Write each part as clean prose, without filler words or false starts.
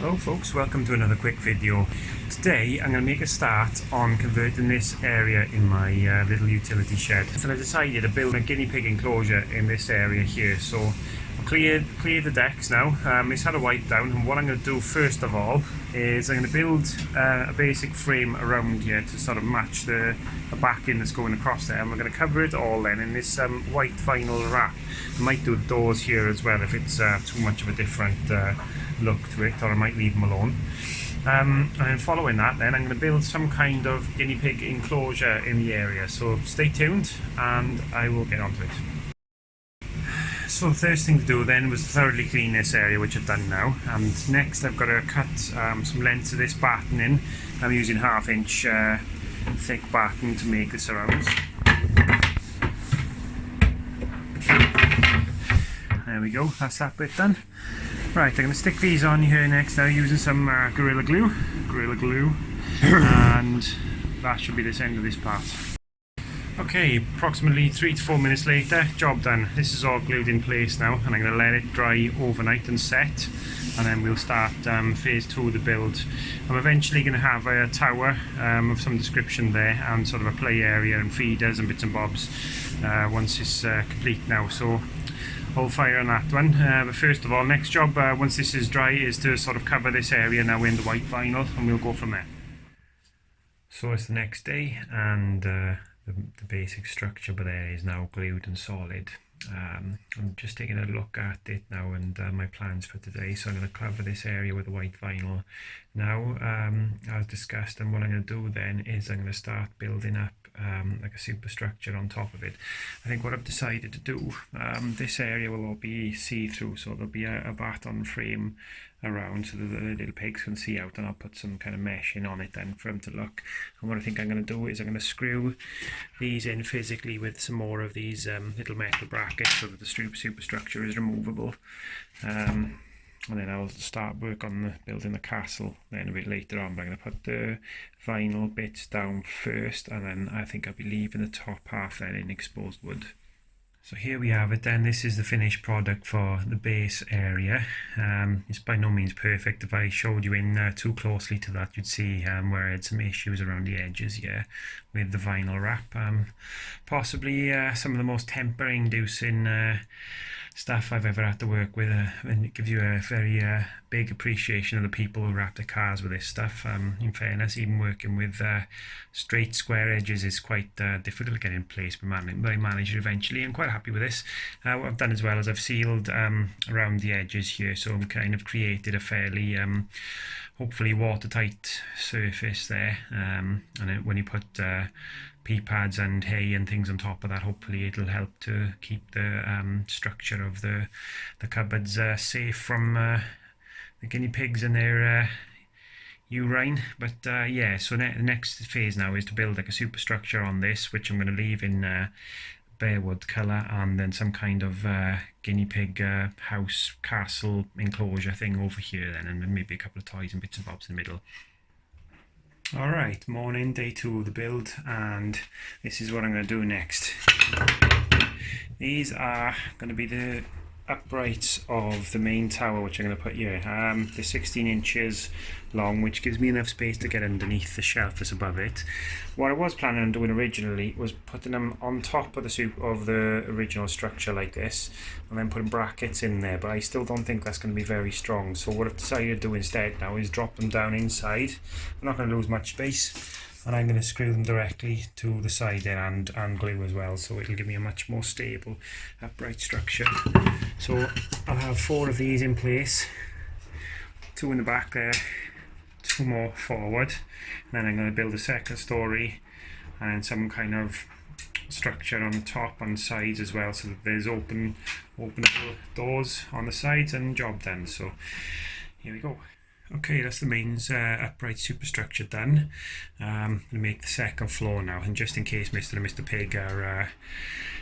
Hello folks, welcome to another quick video. Today I'm going to make a start on converting this area in my little utility shed. So I decided to build a guinea pig enclosure in this area here. So I'll clear the decks now. It's had a wipe down, and what I'm going to do first of all is I'm going to build a basic frame around here to sort of match the backing that's going across there, and we're going to cover it all then in this white vinyl wrap. I might do the doors here as well if it's too much of a different look to it, or I might leave them alone. And then following that then I'm going to build some kind of guinea pig enclosure in the area, so stay tuned and I will get onto it. So the first thing to do then was thoroughly clean this area, which I've done now, and next I've got to cut some lengths of this batten in. I'm using 1/2 inch thick batten to make the surrounds. There we go, that's that bit done. Right, I'm going to stick these on here next now using some Gorilla Glue, and that should be this end of this part. Okay, approximately 3 to 4 minutes later, job done. This is all glued in place now, and I'm going to let it dry overnight and set, and then we'll start phase 2 of the build. I'm eventually going to have a tower of some description there, and sort of a play area and feeders and bits and bobs once it's complete now. So all fire on that one. But first of all, next job once this is dry is to sort of cover this area now in the white vinyl, and we'll go from there. So it's the next day, and the basic structure but there is now glued and solid. I'm just taking a look at it now and my plans for today. So I'm going to cover this area with the white vinyl now, as discussed, and what I'm going to do then is I'm going to start building up like a superstructure on top of it. I think what I've decided to do, this area will all be see-through, so there'll be a baton frame around so that the little pigs can see out, and I'll put some kind of meshing on it then for them to look. And what I think I'm going to do is I'm going to screw these in physically with some more of these little metal brackets so that the superstructure is removable. And then I'll start work on building the castle then a bit later on, but I'm going to put the vinyl bits down first, and then I think I'll be leaving the top half then in exposed wood. So here we have it then. This is the finished product for the base area. It's by no means perfect. If I showed you in too closely to that, you'd see where I had some issues around the edges here with the vinyl wrap. Possibly some of the most temper-inducing stuff I've ever had to work with, and it gives you a very big appreciation of the people who wrap their cars with this stuff. In fairness, even working with straight square edges is quite difficult to get in place, but I managed it eventually. I'm quite happy with this. What I've done as well is I've sealed around the edges here, so I'm kind of created a fairly hopefully watertight surface there, and then when you put pea pads and hay and things on top of that, hopefully it'll help to keep the structure of the cupboards safe from the guinea pigs and their urine. But yeah, so the next phase now is to build like a superstructure on this, which I'm going to leave in bare wood colour, and then some kind of guinea pig house castle enclosure thing over here then, and maybe a couple of toys and bits and bobs in the middle. Alright, morning, day 2 of the build, and this is what I'm going to do next. These are going to be the uprights of the main tower, which I'm going to put here. They're 16 inches long, which gives me enough space to get underneath the shelf that's above it. What I was planning on doing originally was putting them on top of the original structure like this, and then putting brackets in there, but I still don't think that's going to be very strong. So what I've decided to do instead now is drop them down inside. I'm not going to lose much space, and I'm going to screw them directly to the side there and glue as well, so it'll give me a much more stable upright structure. So I'll have 4 of these in place, 2 in the back there, 2 more forward, and then I'm going to build a second story and some kind of structure on the top and sides as well, so that there's openable doors on the sides, and job done. So here we go. Okay, that's the mains upright superstructure done. I'm going to make the second floor now, and just in case Mr. and Mr. Pig are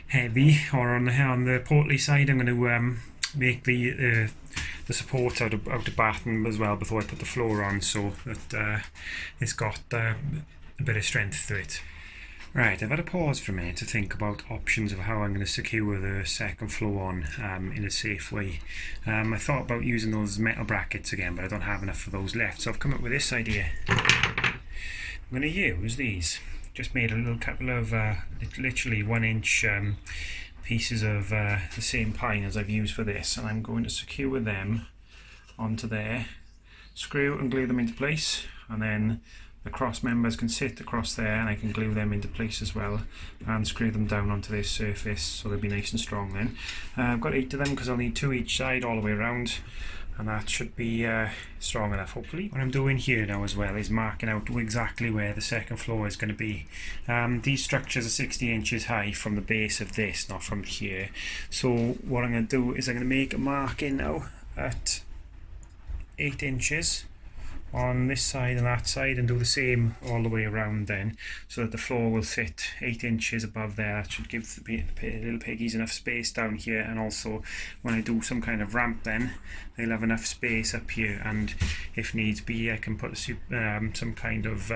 heavy or on the portly side, I'm going to make the support out of batten as well before I put the floor on, so that it's got a bit of strength to it. Right, I've had a pause for a minute to think about options of how I'm going to secure the second floor on in a safe way. I thought about using those metal brackets again, but I don't have enough of those left, so I've come up with this idea. I'm going to use these. Just made a little couple of literally 1-inch pieces of the same pine as I've used for this, and I'm going to secure them onto there, screw and glue them into place, and then the cross members can sit across there and I can glue them into place as well and screw them down onto this surface so they'll be nice and strong then. I've got 8 of them because I'll need 2 each side all the way around, and that should be strong enough hopefully. What I'm doing here now as well is marking out exactly where the second floor is going to be. These structures are 60 inches high from the base of this, not from here. So what I'm going to do is I'm going to make a marking now at 8 inches on this side and that side, and do the same all the way around then, so that the floor will sit 8 inches above there. That should give the little piggies enough space down here, and also when I do some kind of ramp then they'll have enough space up here, and if needs be I can put some kind of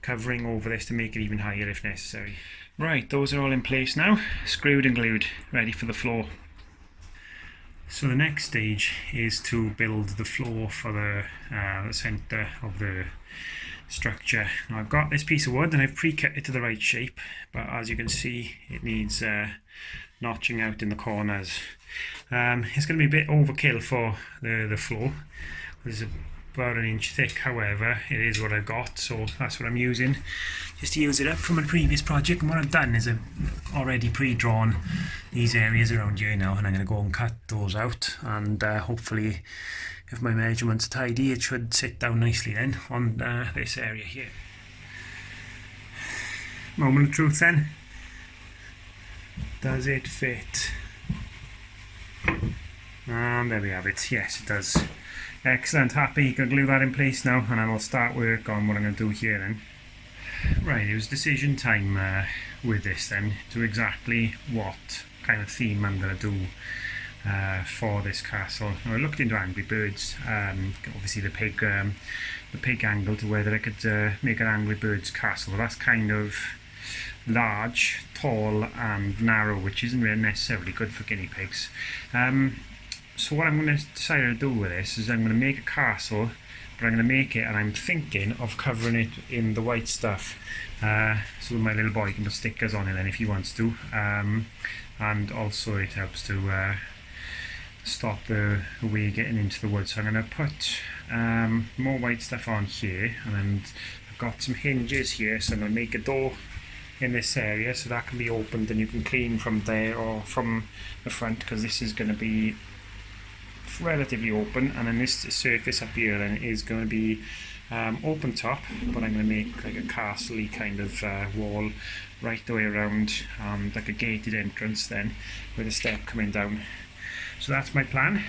covering over this to make it even higher if necessary. Right, those are all in place now, screwed and glued, ready for the floor. So the next stage is to build the floor for the centre of the structure. Now I've got this piece of wood and I've pre-cut it to the right shape, but as you can see it needs notching out in the corners. It's going to be a bit overkill for the floor. It's about 1 inch thick, however it is what I've got, so that's what I'm using just to use it up from a previous project. And what I've done is I've already pre-drawn these areas around here now, and I'm going to go and cut those out, and hopefully if my measurements are tidy it should sit down nicely then on this area here. Moment of truth then. Does it fit? And there we have it. Yes, it does. Excellent, happy. Can glue that in place now, and I'll start work on what I'm going to do here then. Right, it was decision time with this then, to exactly what kind of theme I'm going to do for this castle. Now, I looked into Angry Birds, obviously the pig angle, to whether I could make an Angry Birds castle. That's kind of large, tall and narrow, which isn't really necessarily good for guinea pigs. So what I'm going to decide to do with this is I'm going to make a castle, but I'm going to make it, and I'm thinking of covering it in the white stuff, so my little boy can put stickers on it then if he wants to, and also it helps to stop the way getting into the wood. So I'm going to put more white stuff on here, and then I've got some hinges here, so I'm going to make a door in this area so that can be opened and you can clean from there or from the front, because this is going to be relatively open, and then this surface up here then is going to be open top, but I'm going to make like a castle-y kind of wall right the way around, like a gated entrance then with a step coming down. So that's my plan.